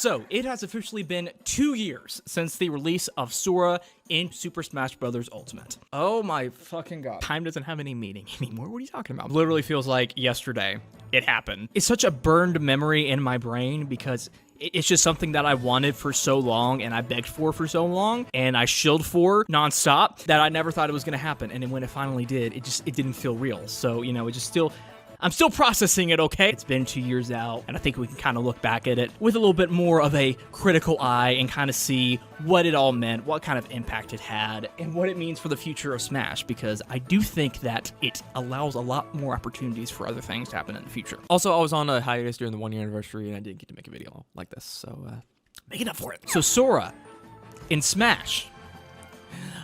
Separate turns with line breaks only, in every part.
So, it has officially been 2 years since the release of Sora in Super Smash Bros. Ultimate. Oh my fucking god. Time doesn't have any meaning anymore. What are you talking about? Literally feels like yesterday it happened. It's such a burned memory in my brain because it's just something that I wanted for so long and I begged for so long and I shilled for nonstop that I never thought it was going to happen. And then when it finally did, it didn't feel real. So, you know, I'm still processing it, okay? It's been 2 years out, and I think we can kind of look back at it with a little bit more of a critical eye and kind of see what it all meant, what kind of impact it had, and what it means for the future of Smash, because I do think that it allows a lot more opportunities for other things to happen in the future.
Also, I was on a hiatus during the 1 year anniversary, and I didn't get to make a video like this, so
make it up for it. So Sora in Smash.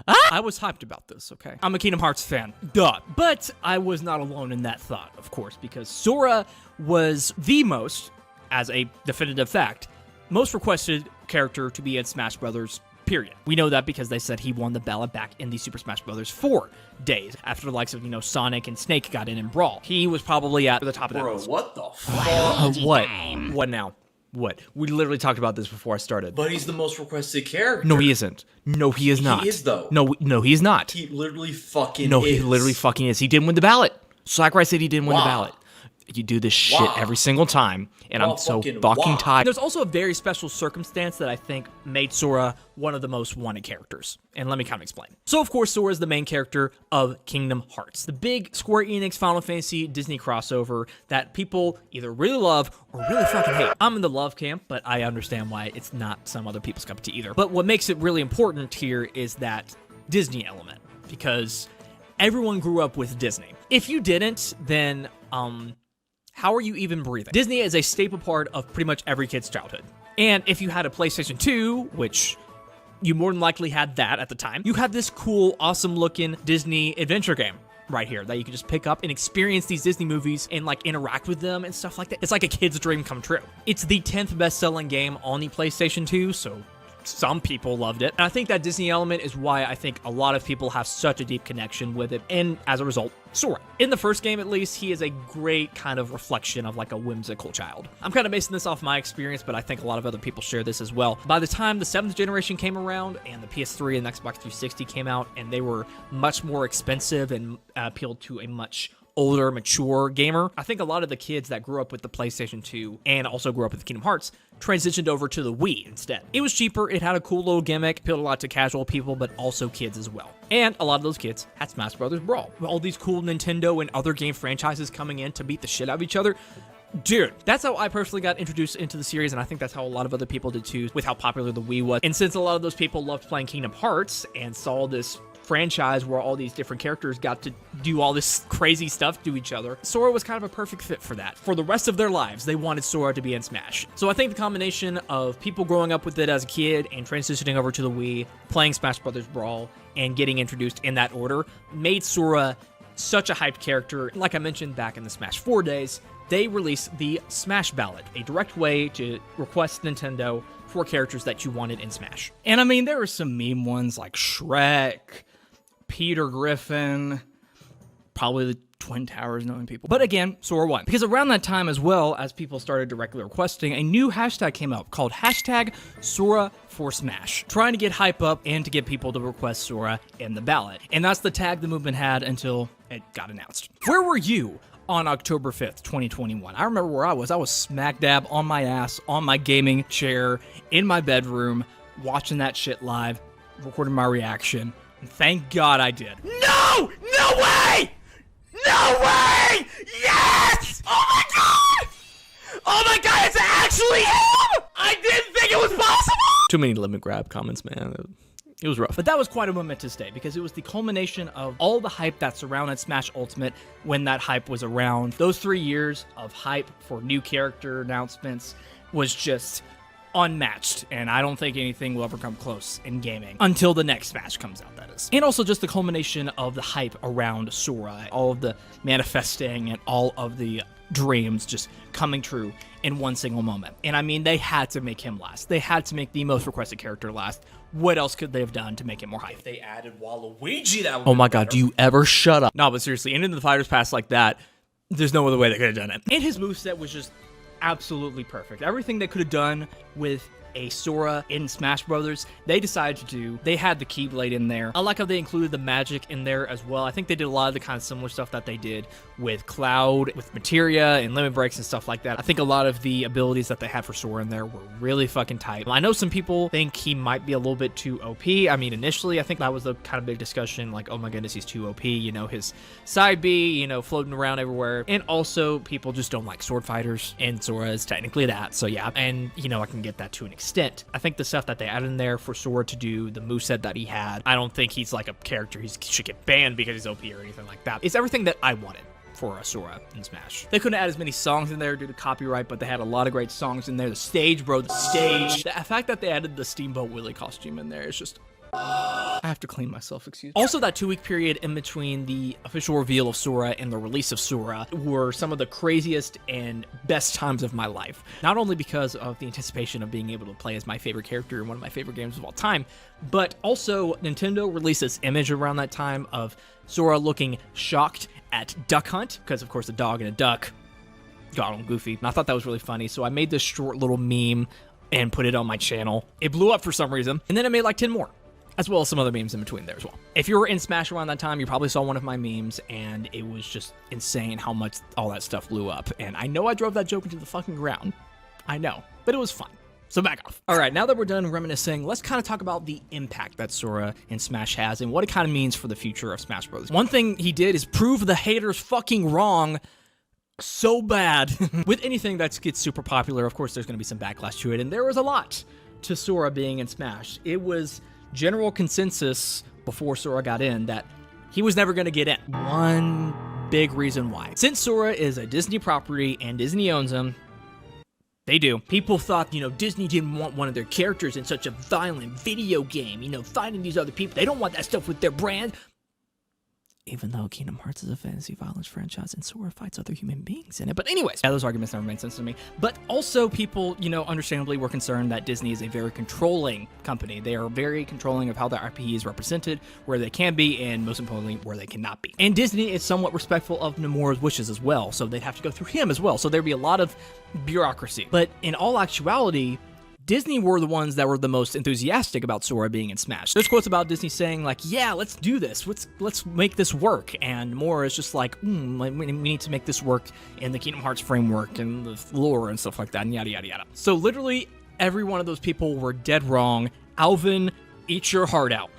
I was hyped about this, okay? I'm a Kingdom Hearts fan, duh. But I was not alone in that thought, of course, because Sora was the most, as a definitive fact, most requested character to be in Smash Brothers, period. We know that because they said he won the ballot back in the Super Smash Brothers 4 days, after the likes of, you know, Sonic and Snake got in Brawl. He was probably at the top of that list.
What the fuck?
What? What now? What? We literally talked about this before I started.
But he's the most requested character.
No, he isn't. No, he is not.
He is, though.
No, he is not.
He literally fucking
No,
is.
he literally fucking is. He didn't win the ballot. Sakurai said he didn't win the ballot. You do this shit every single time, and I'm so fucking tired. There's also a very special circumstance that I think made Sora one of the most wanted characters, and let me kind of explain. So, of course, Sora is the main character of Kingdom Hearts, the big Square Enix Final Fantasy Disney crossover that people either really love or really fucking hate. I'm in the love camp, but I understand why it's not some other people's cup of tea either. But what makes it really important here is that Disney element, because everyone grew up with Disney. If you didn't, then, how are you even breathing? Disney is a staple part of pretty much every kid's childhood. And if you had a PlayStation 2, which you more than likely had that at the time, you had this cool, awesome-looking Disney adventure game right here that you can just pick up and experience these Disney movies and, like, interact with them and stuff like that. It's like a kid's dream come true. It's the 10th best-selling game on the PlayStation 2, so some people loved it. And I think that Disney element is why I think a lot of people have such a deep connection with it, and as a result, Sora. In the first game, at least, he is a great kind of reflection of like a whimsical child. I'm kind of basing this off my experience, but I think a lot of other people share this as well. By the time the 7th generation came around and the PS3 and the Xbox 360 came out, and they were much more expensive and appealed to a much older, mature gamer, I think a lot of the kids that grew up with the PlayStation 2 and also grew up with Kingdom Hearts transitioned over to the Wii instead. It was cheaper, it had a cool little gimmick, appealed a lot to casual people, but also kids as well. And a lot of those kids had Smash Bros. Brawl. All these cool Nintendo and other game franchises coming in to beat the shit out of each other. Dude, that's how I personally got introduced into the series, and I think that's how a lot of other people did too, with how popular the Wii was. And since a lot of those people loved playing Kingdom Hearts and saw this franchise where all these different characters got to do all this crazy stuff to each other, Sora was kind of a perfect fit for that. For the rest of their lives, they wanted Sora to be in Smash. So I think the combination of people growing up with it as a kid and transitioning over to the Wii, playing Smash Bros. Brawl, and getting introduced in that order made Sora such a hyped character. Like I mentioned back in the Smash 4 days, they released the Smash Ballot, a direct way to request Nintendo for characters that you wanted in Smash. And I mean, there were some meme ones like Shrek, Peter Griffin, probably the Twin Towers knowing people. But again, Sora won. Because around that time as well, as people started directly requesting, a new hashtag came out called hashtag Sora for Smash, trying to get hype up and to get people to request Sora in the ballot. And that's the tag the movement had until it got announced. Where were you on October 5th, 2021? I remember where I was. I was smack dab on my ass, on my gaming chair, in my bedroom, watching that shit live, recording my reaction. And thank God I did. No! No way! No way! Yes! Oh my God! Oh my God, it's actually him! I didn't think it was possible!
too many limit grab comments, man. It was rough.
But that was quite a momentous day because it was the culmination of all the hype that surrounded Smash Ultimate when that hype was around. Those 3 years of hype for new character announcements was just unmatched, and I don't think anything will ever come close in gaming until the next Smash comes out, that is. And also just the culmination of the hype around Sora, all of the manifesting and all of the dreams just coming true in one single moment. And I mean, they had to make him last. They had to make the most requested character last. What else could they have done to make it more hype?
If they added Waluigi, that would
Oh my God, do you ever shut up?
No, but seriously, ending the Fighters Pass like that, there's no other way they could have done it. And his moveset was just absolutely perfect. Everything they could have done with a Sora in Smash Brothers, they decided to do. They had the Keyblade in there. I like how they included the magic in there as well. I think they did a lot of the kind of similar stuff that they did with Cloud, with Materia, and Limit Breaks and stuff like that. I think a lot of the abilities that they had for Sora in there were really fucking tight. I know some people think he might be a little bit too OP. I mean, initially, I think that was the kind of big discussion, like, oh my goodness, he's too OP. You know, his side B, you know, floating around everywhere. And also, people just don't like sword fighters, and Sora is technically that. So yeah, and, you know, I can get that to an extent. I think the stuff that they added in there for Sora to do, the moveset that he had, I don't think he's like a character he should get banned because he's OP or anything like that. It's everything that I wanted for a Sora in Smash. They couldn't add as many songs in there due to copyright, but they had a lot of great songs in there. The stage, bro, the stage. The fact that they added the Steamboat Willie costume in there is just... I have to clean myself, excuse me. Also, that 2-week period in between the official reveal of Sora and the release of Sora were some of the craziest and best times of my life. Not only because of the anticipation of being able to play as my favorite character in one of my favorite games of all time, but also Nintendo released this image around that time of Sora looking shocked at Duck Hunt, because of course a dog and a duck got on Goofy. And I thought that was really funny, so I made this short little meme and put it on my channel. It blew up for some reason, and then I made like 10 more, as well as some other memes in between there as well. If you were in Smash around that time, you probably saw one of my memes, and it was just insane how much all that stuff blew up. And I know I drove that joke into the fucking ground. I know, but it was fun. So back off. All right, now that we're done reminiscing, let's kind of talk about the impact that Sora in Smash has and what it kind of means for the future of Smash Bros. One thing he did is prove the haters fucking wrong so bad. With anything that gets super popular, of course, there's going to be some backlash to it, and there was a lot to Sora being in Smash. It was general consensus before Sora got in that he was never going to get in. One big reason why. Since Sora is a Disney property and Disney owns him, they do. People thought, you know, Disney didn't want one of their characters in such a violent video game, you know, fighting these other people. They don't want that stuff with their brand. Even though Kingdom Hearts is a fantasy violence franchise and Sora fights other human beings in it. But anyways, yeah, those arguments never made sense to me. But also people, you know, understandably were concerned that Disney is a very controlling company. They are very controlling of how their IP is represented, where they can be, and most importantly, where they cannot be. And Disney is somewhat respectful of Nomura's wishes as well, so they'd have to go through him as well. So there'd be a lot of bureaucracy. But in all actuality, Disney were the ones that were the most enthusiastic about Sora being in Smash. There's quotes about Disney saying like, yeah, let's do this. Let's make this work. And Nomura is just like, we need to make this work in the Kingdom Hearts framework and the lore and stuff like that and yada, yada, yada. So literally every one of those people were dead wrong. Alvin, eat your heart out,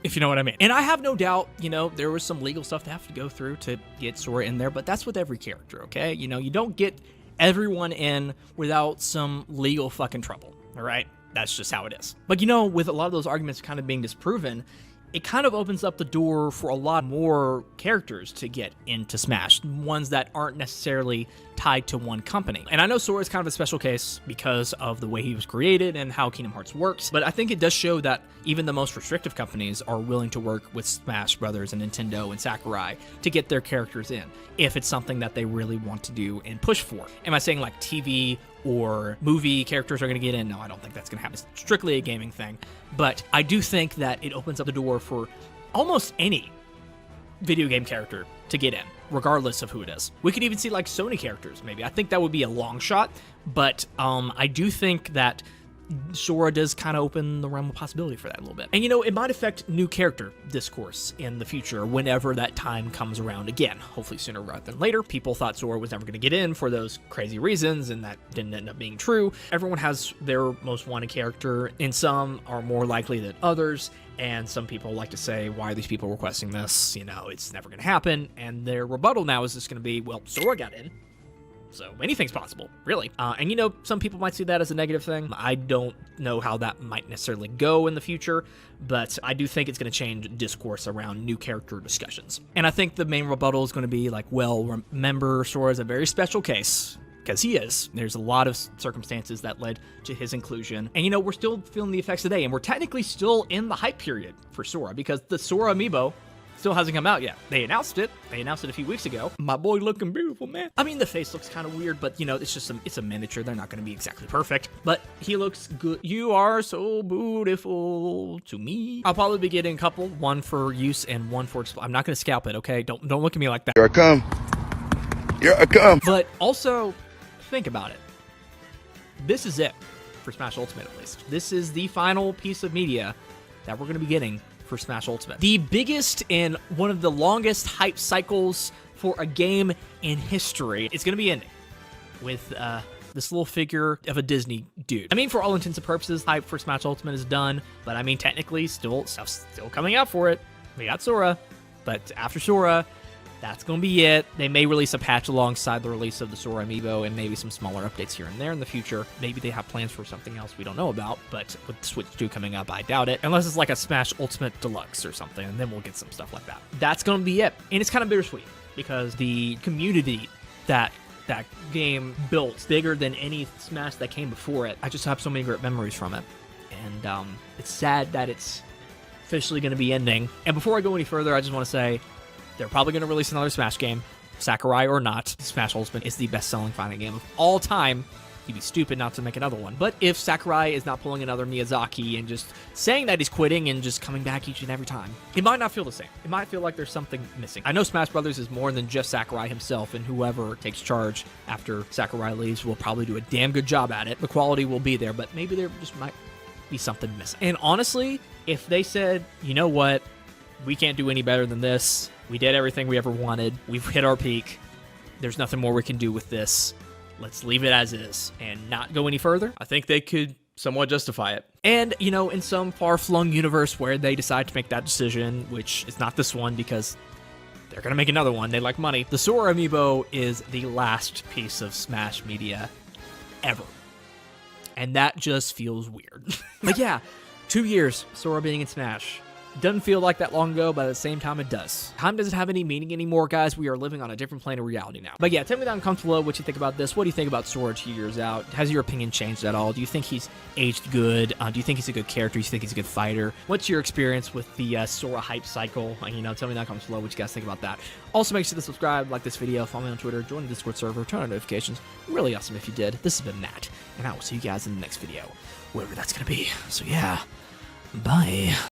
if you know what I mean. And I have no doubt, you know, there was some legal stuff to have to go through to get Sora in there, but that's with every character, okay? You know, you don't get everyone in without some legal fucking trouble. All right, that's just how it is. But you know, with a lot of those arguments kind of being disproven, it kind of opens up the door for a lot more characters to get into Smash, ones that aren't necessarily tied to one company. And I know Sora is kind of a special case because of the way he was created and how Kingdom Hearts works, but I think it does show that even the most restrictive companies are willing to work with Smash Brothers and Nintendo and Sakurai to get their characters in, if it's something that they really want to do and push for. Am I saying like TV or movie characters are going to get in? No, I don't think that's going to happen. It's strictly a gaming thing. But I do think that it opens up the door for almost any video game character to get in, regardless of who it is. We could even see like Sony characters, maybe. I think that would be a long shot, but I do think that Sora does kind of open the realm of possibility for that a little bit. And you know, it might affect new character discourse in the future whenever that time comes around again, hopefully sooner rather than later. People thought Sora was never going to get in for those crazy reasons, and that didn't end up being true. Everyone has their most wanted character, and some are more likely than others. And some people like to say, why are these people requesting this? You know, it's never going to happen. And their rebuttal now is just going to be, well, Sora got in, so anything's possible, really. And you know, some people might see that as a negative thing. I don't know how that might necessarily go in the future, but I do think it's going to change discourse around new character discussions. And I think the main rebuttal is going to be like, well, remember, Sora is a very special case, because he is. There's a lot of circumstances that led to his inclusion. And you know, we're still feeling the effects today, and we're technically still in the hype period for Sora, because the Sora amiibo still hasn't come out yet. They announced it. They announced it a few weeks ago. My boy looking beautiful, man. I mean, the face looks kind of weird, but you know, it's just it's a miniature. They're not going to be exactly perfect, but he looks good. You are so beautiful to me. I'll probably be getting a couple, one for use and one for display. I'm not going to scalp it, okay? Don't look at me like that.
Here I come. Here I come.
But also, think about it. this is it for Smash Ultimate, at least. This is the final piece of media that we're going to be getting for Smash Ultimate. The biggest and one of the longest hype cycles for a game in history. It's going to be ending with this little figure of a Disney dude. I mean, for all intents and purposes, hype for Smash Ultimate is done, but I mean, technically, stuff's still coming out for it. We got Sora, but after Sora, that's going to be it. They may release a patch alongside the release of the Sora amiibo and maybe some smaller updates here and there in the future. Maybe they have plans for something else we don't know about, but with Switch 2 coming up, I doubt it. Unless it's like a Smash Ultimate Deluxe or something, and then we'll get some stuff like that. That's going to be it. And it's kind of bittersweet because the community that game built bigger than any Smash that came before it. I just have so many great memories from it. And it's sad that it's officially going to be ending. And before I go any further, I just want to say they're probably going to release another Smash game, Sakurai or not. Smash Ultimate is the best-selling fighting game of all time. You'd be stupid not to make another one. But if Sakurai is not pulling another Miyazaki and just saying that he's quitting and just coming back each and every time, it might not feel the same. It might feel like there's something missing. I know Smash Brothers is more than just Sakurai himself, and whoever takes charge after Sakurai leaves will probably do a damn good job at it. The quality will be there, but maybe there just might be something missing. And honestly, if they said, you know what, we can't do any better than this, we did everything we ever wanted, we've hit our peak, there's nothing more we can do with this, let's leave it as is and not go any further, I think they could somewhat justify it. And, you know, in some far-flung universe where they decide to make that decision, which is not this one because they're going to make another one, they like money, the Sora amiibo is the last piece of Smash media ever. And that just feels weird. But yeah, 2 years, Sora being in Smash. Doesn't feel like that long ago, but at the same time, it does. Time doesn't have any meaning anymore, guys. We are living on a different plane of reality now. But yeah, tell me down in the comments below what you think about this. What do you think about Sora 2 years out? Has your opinion changed at all? Do you think he's aged good? Do you think he's a good character? Do you think he's a good fighter? What's your experience with the Sora hype cycle? You know, tell me down in the comments below what you guys think about that. Also, make sure to subscribe, like this video, follow me on Twitter, join the Discord server, turn on notifications. Really awesome if you did. This has been Matt, and I will see you guys in the next video, wherever that's going to be. So yeah, bye.